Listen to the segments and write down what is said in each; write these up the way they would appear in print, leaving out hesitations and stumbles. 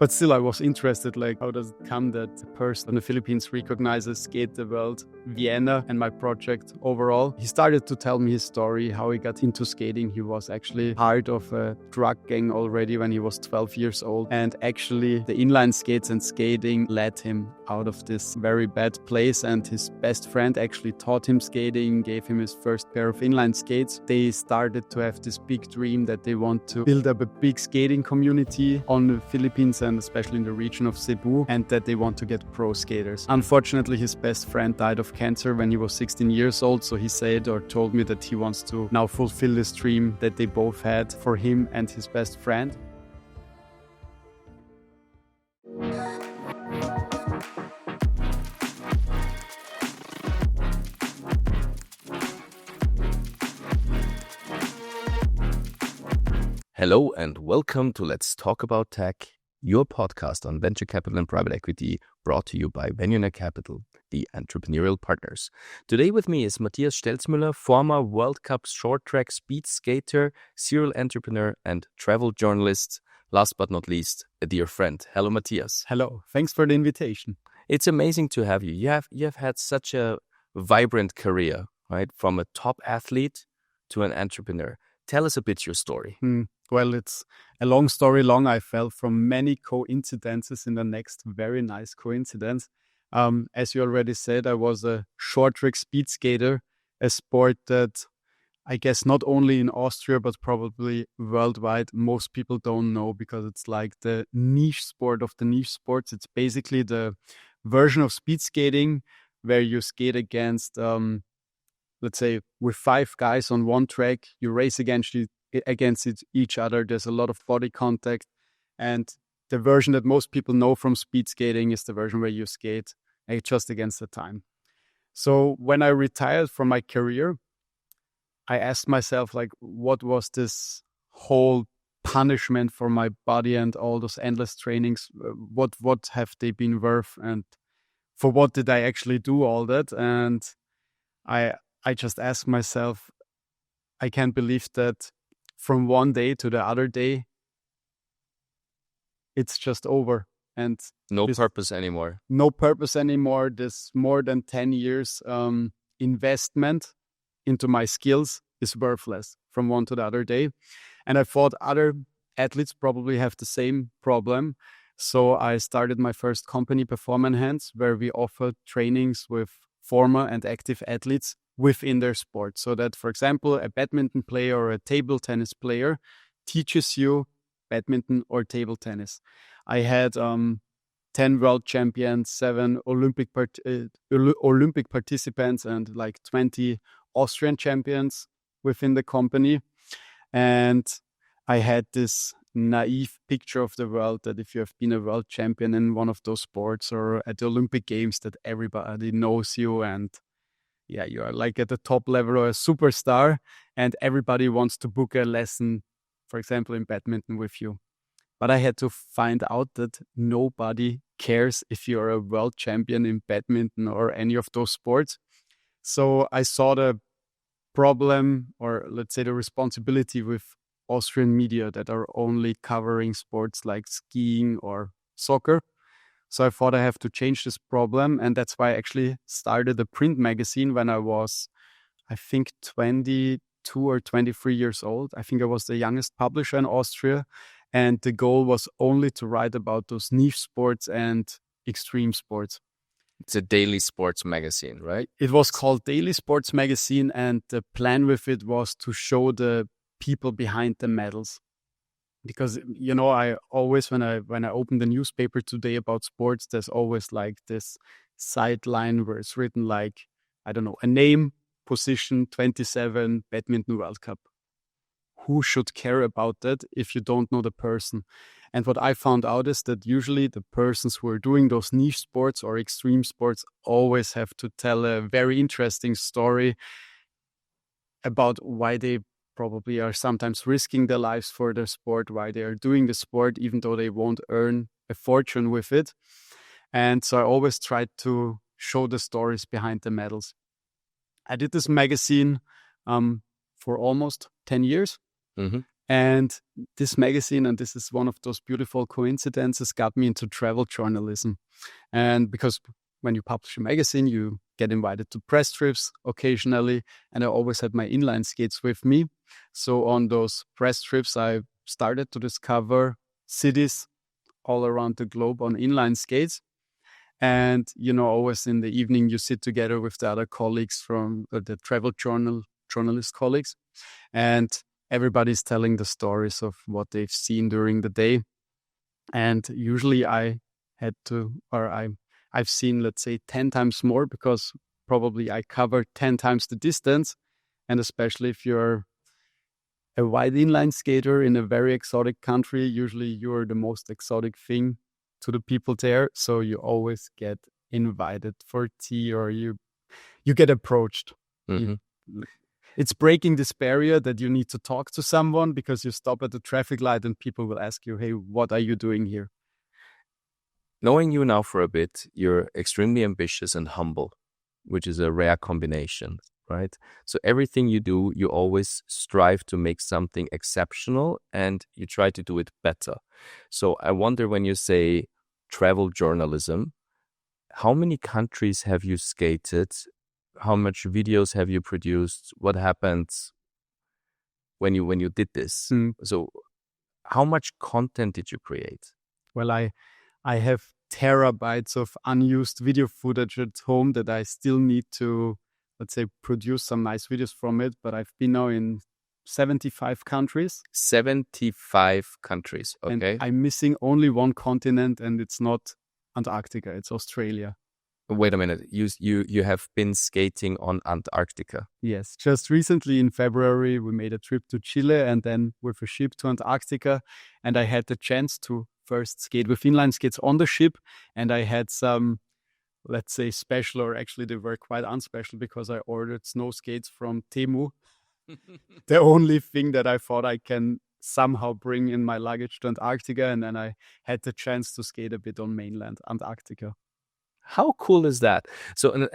But still, I was interested, like, how does it come that a person in the Philippines recognizes Skate the World Vienna and my project overall? He started to tell me his story, how he got into skating. He was actually part of a drug gang already when he was 12 years old. And actually, the inline skates and skating led him out of this very bad place. And his best friend actually taught him skating, gave him his first pair of inline skates. They started to have this big dream that they want to build up a big skating community on the Philippines and especially in the region of Cebu, and that they want to get pro skaters. Unfortunately, his best friend died of cancer when he was 16 years old, so he said or told me that he wants to now fulfill this dream that they both had for him and his best friend. Hello and welcome to Let's Talk About Tech, your podcast on venture capital and private equity, brought to you by Venionaire Capital, the entrepreneurial partners. Today with me is Matthias Stelzmüller, former World Cup short track speed skater, serial entrepreneur, and travel journalist. Last but not least, a dear friend. Hello, Matthias. Hello. Thanks for the invitation. It's amazing to have you. You have had such a vibrant career, right? From a top athlete to an entrepreneur. Tell us a bit your story. Well, it's a long story long. I fell from many coincidences in the next very nice coincidence. As you already said, I was a short track speed skater, a sport that I guess not only in Austria, but probably worldwide, most people don't know because it's like the niche sport of the niche sports. It's basically the version of speed skating where you skate against, let's say, with 5 guys on one track, you race against each other. There's a lot of body contact. And the version that most people know from speed skating is the version where you skate just against the time. So when I retired from my career, I asked myself, like, what was this whole punishment for my body and all those endless trainings? What have they been worth? And for what did I actually do all that? And I just asked myself, I can't believe that from one day to the other day, it's just over. And no purpose anymore. No purpose anymore. This more than 10 years investment into my skills is worthless from one to the other day. And I thought other athletes probably have the same problem. So I started my first company, Perform Enhance, where we offer trainings with former and active athletes within their sport. So that, for example, a badminton player or a table tennis player teaches you badminton or table tennis. I had 10 world champions, 7 Olympic participants, and like 20 Austrian champions within the company. And I had this naive picture of the world that if you have been a world champion in one of those sports or at the Olympic Games, that everybody knows you and you are like at the top level or a superstar, and everybody wants to book a lesson, for example, in badminton with you. But I had to find out that nobody cares if you're a world champion in badminton or any of those sports. So I saw the problem, or let's say the responsibility, with Austrian media that are only covering sports like skiing or soccer. So I thought I have to change this problem. And that's why I actually started a print magazine when I was, I think, 22 or 23 years old. I think I was the youngest publisher in Austria. And the goal was only to write about those niche sports and extreme sports. It's a daily sports magazine, right? It was called Daily Sports Magazine. And the plan with it was to show the people behind the medals. Because, you know, I always, when I open the newspaper today about sports, there's always like this sideline where it's written like, I don't know, a name, position, 27, badminton World Cup. Who should care about that if you don't know the person? And what I found out is that usually the persons who are doing those niche sports or extreme sports always have to tell a very interesting story about why they probably are sometimes risking their lives for their sport, why they are doing the sport, even though they won't earn a fortune with it. And so I always tried to show the stories behind the medals. I did this magazine for almost 10 years. Mm-hmm. And this magazine, and this is one of those beautiful coincidences, got me into travel journalism. And because when you publish a magazine, you get invited to press trips occasionally. And I always had my inline skates with me. So on those press trips, I started to discover cities all around the globe on inline skates. And, always in the evening, you sit together with the other colleagues from the travel journalist colleagues. And everybody's telling the stories of what they've seen during the day. And usually I've seen, let's say, 10 times more, because probably I cover 10 times the distance. And especially if you're a wide inline skater in a very exotic country, usually you're the most exotic thing to the people there. So you always get invited for tea, or you get approached. Mm-hmm. It's breaking this barrier that you need to talk to someone, because you stop at the traffic light and people will ask you, hey, what are you doing here? Knowing you now for a bit, you're extremely ambitious and humble, which is a rare combination, right? So everything you do, you always strive to make something exceptional and you try to do it better. So I wonder, when you say travel journalism, how many countries have you skated? How much videos have you produced? What happened when you did this? So how much content did you create? Well, I have terabytes of unused video footage at home that I still need to, let's say, produce some nice videos from it. But I've been now in 75 countries. 75 countries, okay. And I'm missing only one continent, and it's not Antarctica, it's Australia. Wait a minute, you have been skating on Antarctica? Yes, just recently in February, we made a trip to Chile and then with a ship to Antarctica. And I had the chance to first skate with inline skates on the ship. And I had some, let's say, special, or actually they were quite unspecial, because I ordered snow skates from Temu. The only thing that I thought I can somehow bring in my luggage to Antarctica. And then I had the chance to skate a bit on mainland Antarctica. How cool is that? So,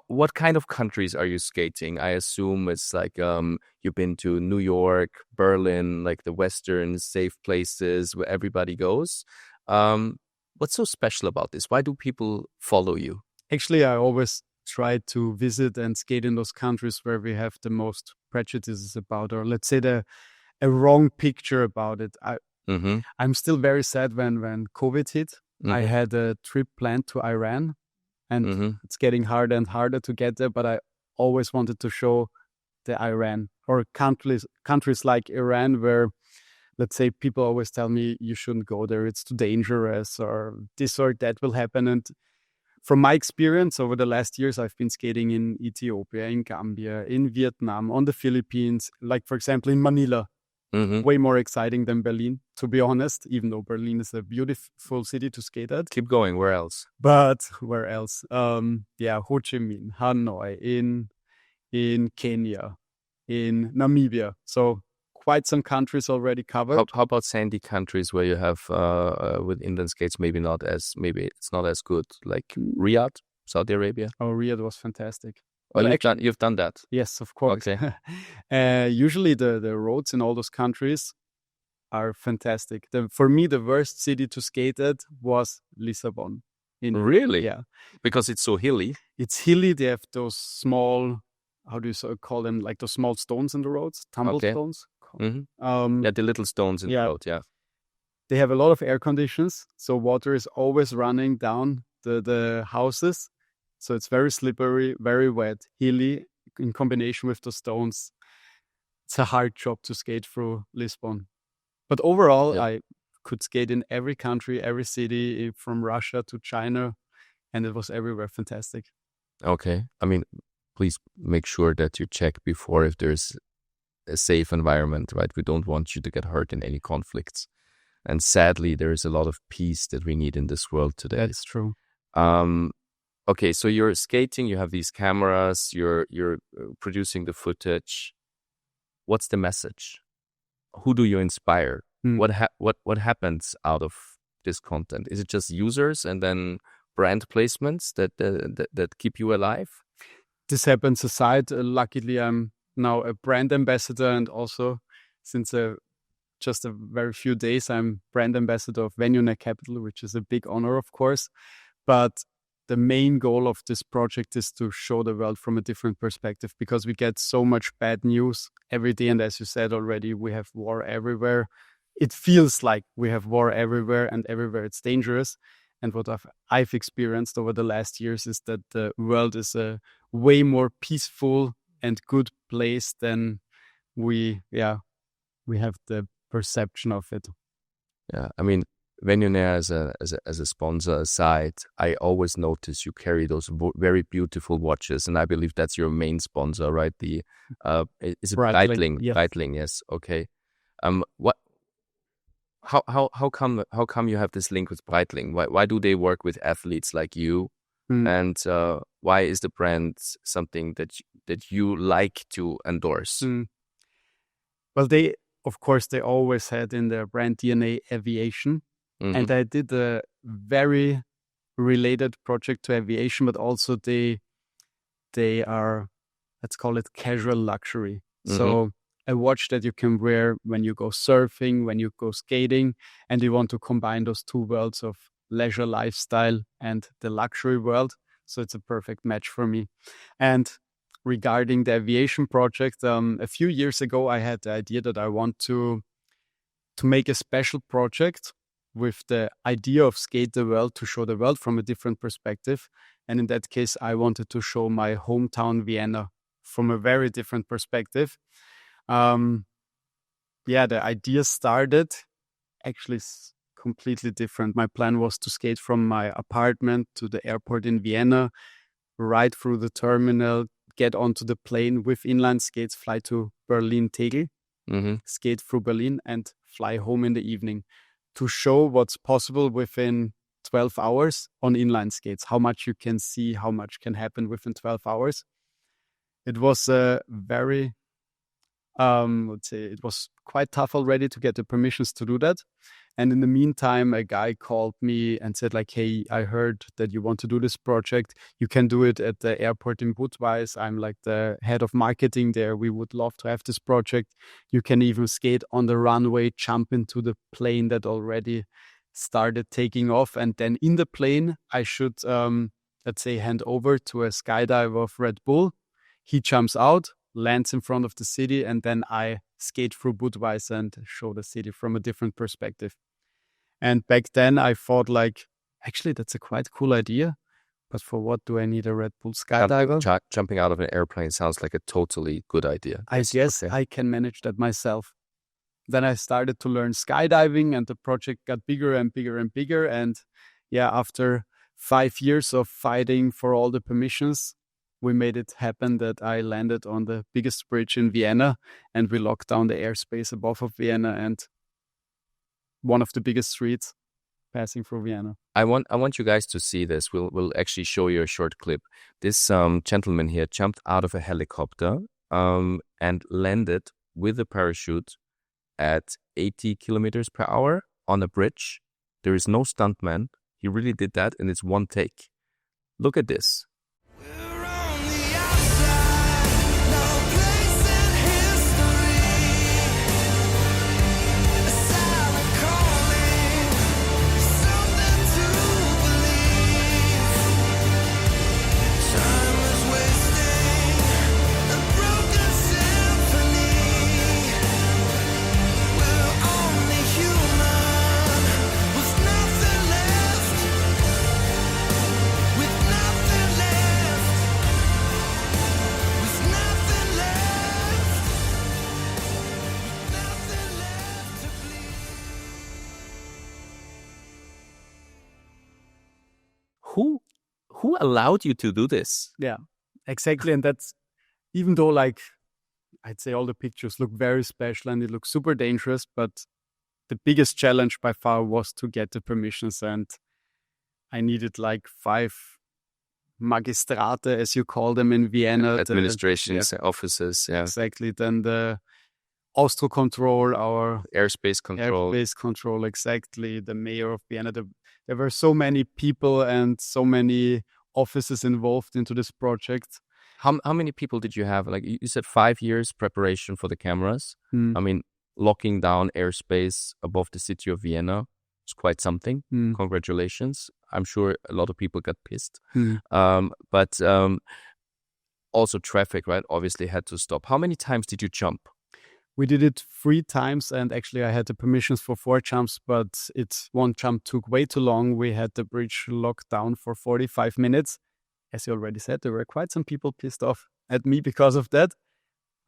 what kind of countries are you skating? I assume it's like you've been to New York, Berlin, like the Western safe places where everybody goes. What's so special about this? Why do people follow you? Actually, I always try to visit and skate in those countries where we have the most prejudices about, or let's say a wrong picture about it. I'm still very sad when COVID hit. Mm-hmm. I had a trip planned to Iran, and it's getting harder and harder to get there, but I always wanted to show the Iran, or countries like Iran, where, let's say, people always tell me you shouldn't go there, it's too dangerous, or this or that will happen. And from my experience over the last years, I've been skating in Ethiopia, in Gambia, in Vietnam, on the Philippines, like, for example, in Manila. Way more exciting than Berlin, to be honest, even though Berlin is a beautiful city to skate at. Keep going. Where else? But where else? Ho Chi Minh, Hanoi, in Kenya, in Namibia. So quite some countries already covered. How about sandy countries where you have with inline skates, maybe it's not as good, like Riyadh, Saudi Arabia? Oh, Riyadh was fantastic. Well, you've done that. Yes, of course. Okay. Usually the roads in all those countries are fantastic. For me, the worst city to skate at was Lisbon. Really? Yeah. Because it's so hilly. It's hilly. They have those small, how do you call them? Like those small stones in the roads, tumble stones. Mm-hmm. The little stones in the road, yeah. They have a lot of air conditions, so water is always running down the houses. So it's very slippery, very wet, hilly, in combination with the stones. It's a hard job to skate through Lisbon. But overall, I could skate in every country, every city, from Russia to China, and it was everywhere fantastic. Okay. I mean, please make sure that you check before if there's a safe environment, right? We don't want you to get hurt in any conflicts. And sadly, there is a lot of peace that we need in this world today. That's true. Okay, so you're skating, you have these cameras, you're producing the footage. What's the message? Who do you inspire? What happens out of this content? Is it just users and then brand placements that keep you alive? This happens aside. Luckily, I'm now a brand ambassador and also since just a very few days, I'm brand ambassador of Venionaire Capital, which is a big honor, of course. But the main goal of this project is to show the world from a different perspective, because we get so much bad news every day. And as you said already, we have war everywhere. It feels like we have war everywhere, and everywhere it's dangerous. And what I've experienced over the last years is that the world is a way more peaceful and good place than we have the perception of it. Yeah, I mean, Venionaire as a sponsor aside, I always notice you carry those very beautiful watches, and I believe that's your main sponsor, right? The is it Breitling? Yes. Breitling, yes. Okay. What? How come you have this link with Breitling? Why do they work with athletes like you? And why is the brand something that you like to endorse? Well, they always had in their brand DNA aviation. And I did a very related project to aviation, but also they are, let's call it casual luxury. So a watch that you can wear when you go surfing, when you go skating, and you want to combine those two worlds of leisure lifestyle and the luxury world. So it's a perfect match for me. And regarding the aviation project, a few years ago, I had the idea that I want to make a special project with the idea of Skate the World, to show the world from a different perspective. And in that case, I wanted to show my hometown Vienna from a very different perspective. The idea started actually completely different. My plan was to skate from my apartment to the airport in Vienna, ride through the terminal, get onto the plane with inline skates, fly to Berlin-Tegel, skate through Berlin, and fly home in the evening, to show what's possible within 12 hours on inline skates, how much you can see, how much can happen within 12 hours. It was a very, it was quite tough already to get the permissions to do that. And in the meantime, a guy called me and said like, hey, I heard that you want to do this project. You can do it at the airport in Budweis. I'm like the head of marketing there. We would love to have this project. You can even skate on the runway, jump into the plane that already started taking off. And then in the plane, I should, hand over to a skydiver of Red Bull. He jumps out, lands in front of the city, and then I skate through Budweis and show the city from a different perspective. And back then I thought like, actually, that's a quite cool idea. But for what do I need a Red Bull skydiver? Jumping out of an airplane sounds like a totally good idea. I guess I can manage that myself. Then I started to learn skydiving, and the project got bigger and bigger and bigger. And after 5 years of fighting for all the permissions, we made it happen that I landed on the biggest bridge in Vienna, and we locked down the airspace above of Vienna and one of the biggest streets passing through Vienna. I want you guys to see this. We'll actually show you a short clip. This gentleman here jumped out of a helicopter and landed with a parachute at 80 kilometers per hour on a bridge. There is no stuntman. He really did that, and it's one take. Look at this. Who allowed you to do this? Yeah, exactly. And that's, even though like I'd say all the pictures look very special and it looks super dangerous, but the biggest challenge by far was to get the permissions. And I needed like 5 magistrate, as you call them in Vienna. Administrations, offices. Yeah, exactly. Then the Austro control, our airspace control, exactly. The mayor of Vienna. There were so many people and so many offices involved into this project. How many people did you have? Like you said, 5 years preparation for the cameras. I mean, locking down airspace above the city of Vienna. It's quite something. Congratulations. I'm sure a lot of people got pissed. But also traffic, right? Obviously had to stop. How many times did you jump? We did it 3 times, and actually I had the permissions for 4 jumps, but one jump took way too long. We had the bridge locked down for 45 minutes. As you already said, there were quite some people pissed off at me because of that.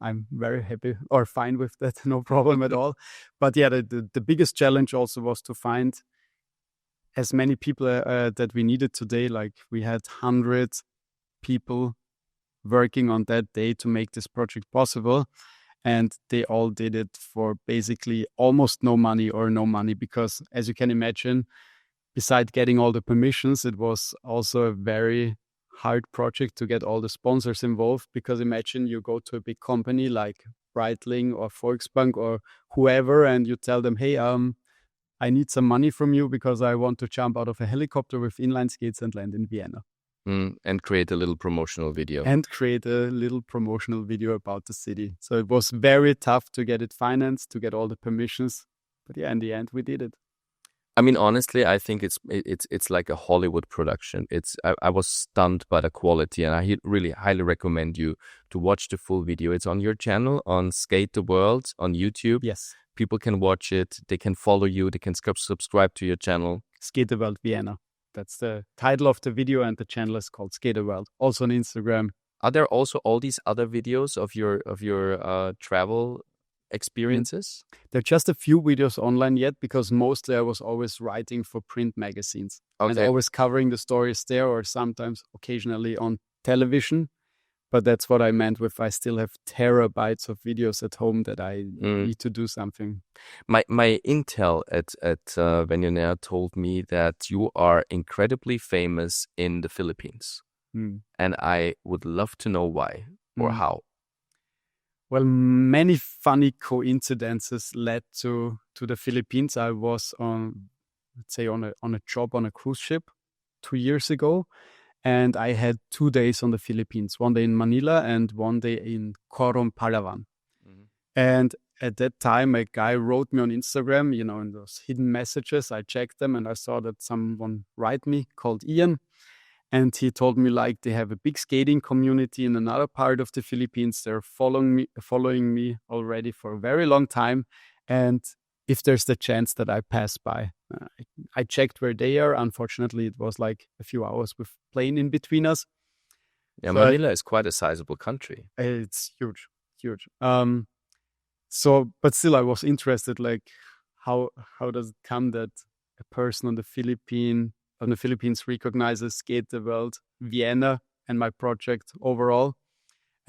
I'm very happy or fine with that, no problem at all. But yeah, the biggest challenge also was to find as many people that we needed today. Like we had 100 people working on that day to make this project possible. And they all did it for basically almost no money because, as you can imagine, besides getting all the permissions, it was also a very hard project to get all the sponsors involved. Because imagine you go to a big company like Breitling or Volksbank or whoever, and you tell them, hey, I need some money from you because I want to jump out of a helicopter with inline skates and land in Vienna. And create a little promotional video. About the city. So it was very tough to get it financed, to get all the permissions. But yeah, in the end, we did it. I mean, honestly, I think it's like a Hollywood production. I was stunned by the quality, and I really highly recommend you to watch the full video. It's on your channel, on Skate the World, on YouTube. Yes. People can watch it. They can follow you. They can subscribe to your channel. Skate the World Vienna. That's the title of the video, and the channel is called Skate the World. Also on Instagram. Are there also all these other videos of your travel experiences? There are just a few videos online yet, because mostly I was always writing for print magazines. And always covering the stories there, or sometimes occasionally on television. But that's what I meant with I still have terabytes of videos at home that I need to do something. My intel at Venionaire told me that you are incredibly famous in the Philippines. And I would love to know why or how. Well, many funny coincidences led to the Philippines. I was on a job on a cruise ship 2 years ago. And I had 2 days on the Philippines, 1 day in Manila and 1 day in Coron, Palawan. And at that time, a guy wrote me on Instagram, in those hidden messages. I checked them and I saw that someone write me called Ian. And he told me they have a big skating community in another part of the Philippines. They're following me already for a very long time. And if there's the chance that I pass by. I checked where they are. Unfortunately, it was a few hours with plane in between us. Yeah, so Manila is quite a sizable country. It's huge. But still, I was interested, how does it come that a person on the Philippines recognizes Skate the World Vienna and my project overall.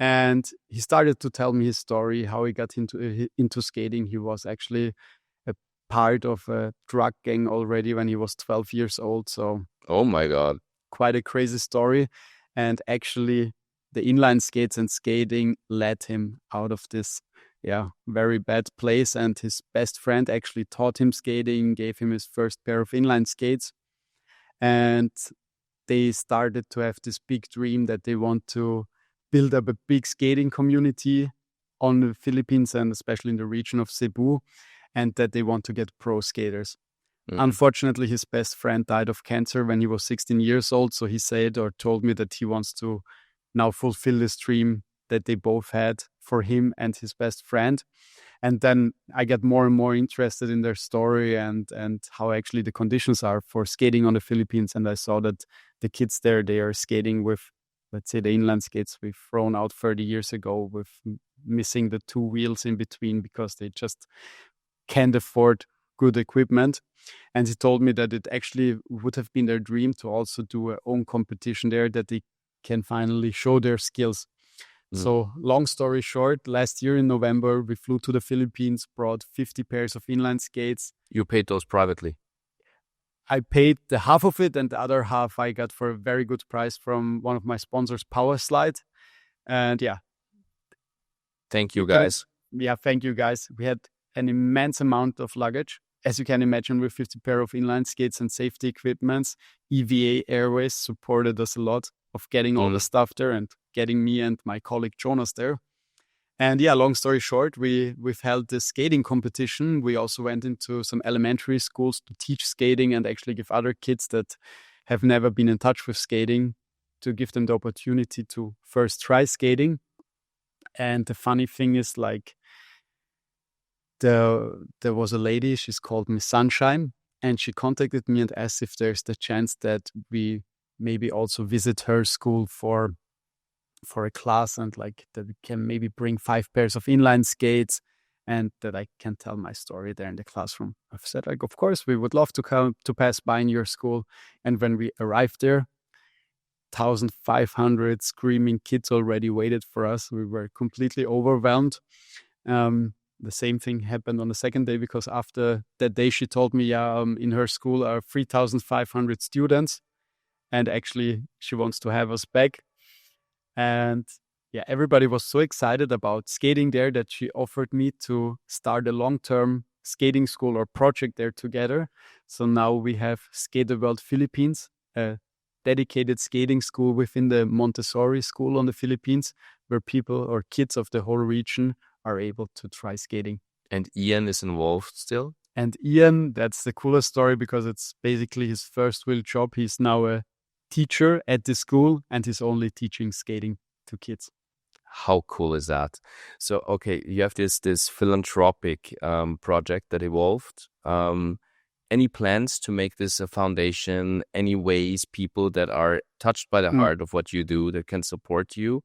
And he started to tell me his story, how he got into skating. He was actually part of a drug gang already when he was 12 years old. So, oh my God, quite a crazy story. And actually, the inline skates and skating led him out of this, very bad place. And his best friend actually taught him skating, gave him his first pair of inline skates. And they started to have this big dream that they want to build up a big skating community on the Philippines and especially in the region of Cebu. And that they want to get pro skaters. Unfortunately, his best friend died of cancer when he was 16 years old. So he said or told me that he wants to now fulfill this dream that they both had for him and his best friend. And then I got more and more interested in their story and how actually the conditions are for skating on the Philippines. And I saw that the kids there, they are skating with, let's say, the inline skates we've thrown out 30 years ago, with missing the 2 wheels in between because they just can't afford good equipment. And he told me that it actually would have been their dream to also do a own competition there, that they can finally show their skills. So long story short, last year in November, we flew to the Philippines, brought 50 pairs of inline skates. You paid those privately? I paid the half of it, and the other half I got for a very good price from one of my sponsors, Powerslide. And thank you guys. Thank you guys. We had an immense amount of luggage. As you can imagine, with 50 pair of inline skates and safety equipments, EVA Airways supported us a lot of getting all the stuff there and getting me and my colleague Jonas there. And yeah, long story short, we've held this skating competition. We also went into some elementary schools to teach skating and actually give other kids that have never been in touch with skating to give them the opportunity to first try skating. And the funny thing is, like, there was a lady, she's called Miss Sunshine, and she contacted me and asked if there's the chance that we maybe also visit her school for a class, and like that we can maybe bring 5 pairs of inline skates and that I can tell my story there in the classroom. I've said, like, of course, we would love to come to pass by in your school. And when we arrived there, 1,500 screaming kids already waited for us. We were completely overwhelmed. The same thing happened on the second day, because after that day, she told me, in her school are 3,500 students, and actually she wants to have us back. And yeah, everybody was so excited about skating there that she offered me to start a long-term skating school or project there together. So now we have Skate the World Philippines, a dedicated skating school within the Montessori school on the Philippines, where people or kids of the whole region are able to try skating. And Ian is involved still? And Ian, that's the coolest story, because it's basically his first real job. He's now a teacher at the school, and he's only teaching skating to kids. How cool is that? So, okay, you have this philanthropic project that evolved. Any plans to make this a foundation? Any ways people that are touched by the heart of what you do that can support you?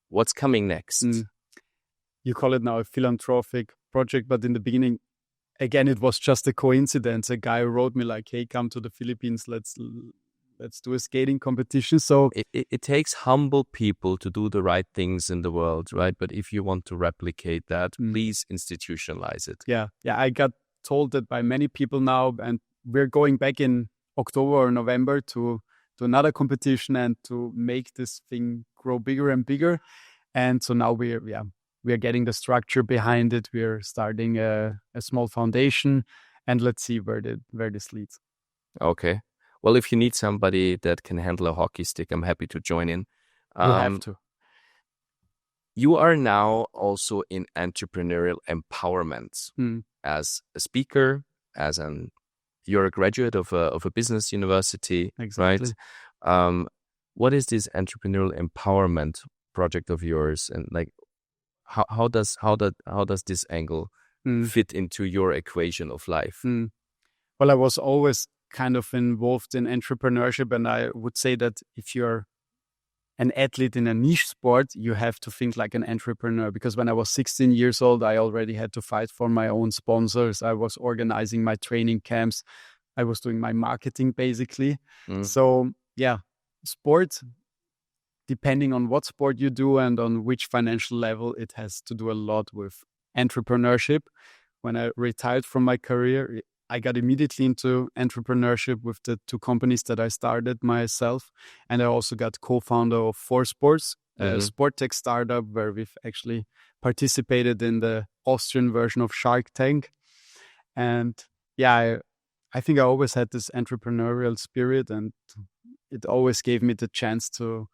What's coming next? You call it now a philanthropic project, but in the beginning, again, it was just a coincidence. A guy wrote me like, "Hey, come to the Philippines. Let's do a skating competition." So it takes humble people to do the right things in the world, right? But if you want to replicate that, please institutionalize it. Yeah. I got told that by many people now, and we're going back in October or November to another competition and to make this thing grow bigger and bigger. And so now we are getting the structure behind it. We're starting a small foundation, and let's see where this leads. Okay. Well, if you need somebody that can handle a hockey stick, I'm happy to join in. You have to. You are now also in entrepreneurial empowerment as a speaker, you're a graduate of a business university, exactly. Right? What is this entrepreneurial empowerment project of yours, and like how does this angle fit into your equation of life? Well, I was always kind of involved in entrepreneurship, and I would say that if you're an athlete in a niche sport, you have to think like an entrepreneur, because when I was 16 years old, I already had to fight for my own sponsors. I was organizing my training camps. I was doing my marketing, basically. So yeah, sport, depending on what sport you do and on which financial level, it has to do a lot with entrepreneurship. When I retired from my career, I got immediately into entrepreneurship with the 2 companies that I started myself. And I also got co-founder of 4Sports, a sport tech startup where we've actually participated in the Austrian version of Shark Tank. And yeah, I think I always had this entrepreneurial spirit, and it always gave me the chance to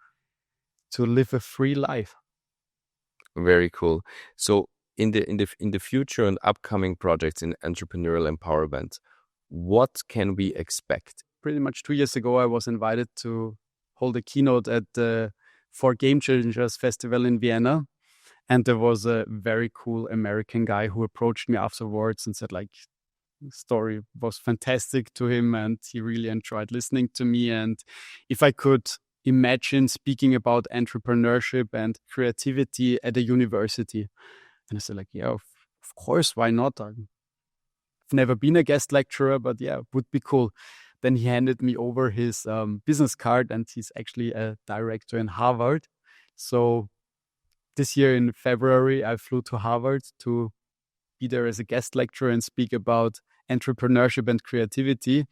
live a free life. Very cool. So in the future and upcoming projects in entrepreneurial empowerment, what can we expect? Pretty much 2 years ago, I was invited to hold a keynote at the For Game Changers Festival in Vienna. And there was a very cool American guy who approached me afterwards and said, like, the story was fantastic to him and he really enjoyed listening to me. And if I could imagine speaking about entrepreneurship and creativity at a university. And I said, like, yeah, of course, why not? I've never been a guest lecturer, but yeah, would be cool. Then he handed me over his business card, and he's actually a director in Harvard. So this year in February, I flew to Harvard to be there as a guest lecturer and speak about entrepreneurship and creativity.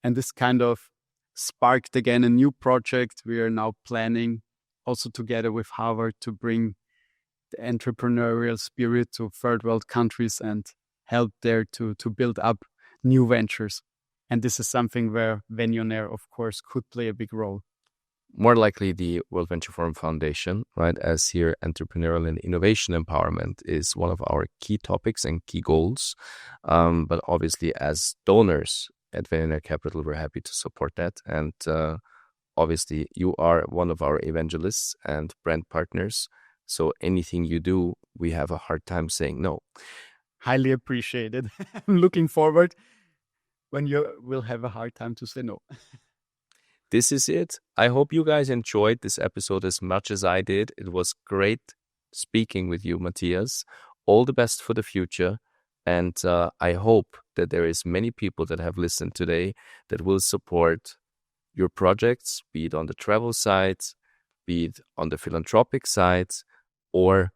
And this kind of sparked again a new project. We are now planning also together with Harvard to bring the entrepreneurial spirit to third world countries and help there to build up new ventures. And this is something where Venionaire, of course, could play a big role. more likely the World Venture Forum Foundation, right? As here, entrepreneurial and innovation empowerment is one of our key topics and key goals. But obviously, as donors at Venionaire Capital, we're happy to support that. And obviously, you are one of our evangelists and brand partners. So anything you do, we have a hard time saying no. Highly appreciated. I'm looking forward when you will have a hard time to say no. This is it. I hope you guys enjoyed this episode as much as I did. It was great speaking with you, Matthias. All the best for the future. And I hope that there is many people that have listened today that will support your projects, be it on the travel side, be it on the philanthropic side, or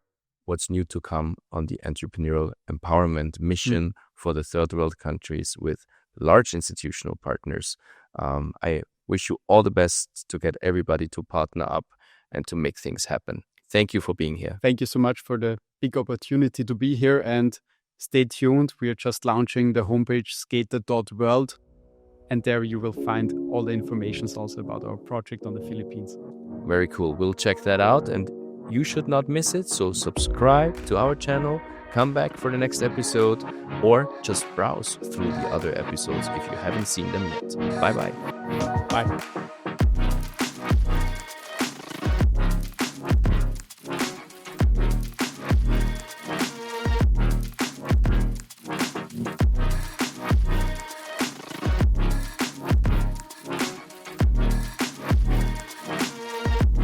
what's new to come on the entrepreneurial empowerment mission for the third world countries with large institutional partners. I wish you all the best to get everybody to partner up and to make things happen. Thank you for being here. Thank you so much for the big opportunity to be here, and stay tuned. We are just launching the homepage skate.world, and there you will find all the information also about our project on the Philippines. Very cool. We'll check that out, and you should not miss it. So subscribe to our channel, come back for the next episode, or just browse through the other episodes if you haven't seen them yet. Bye-bye. Bye.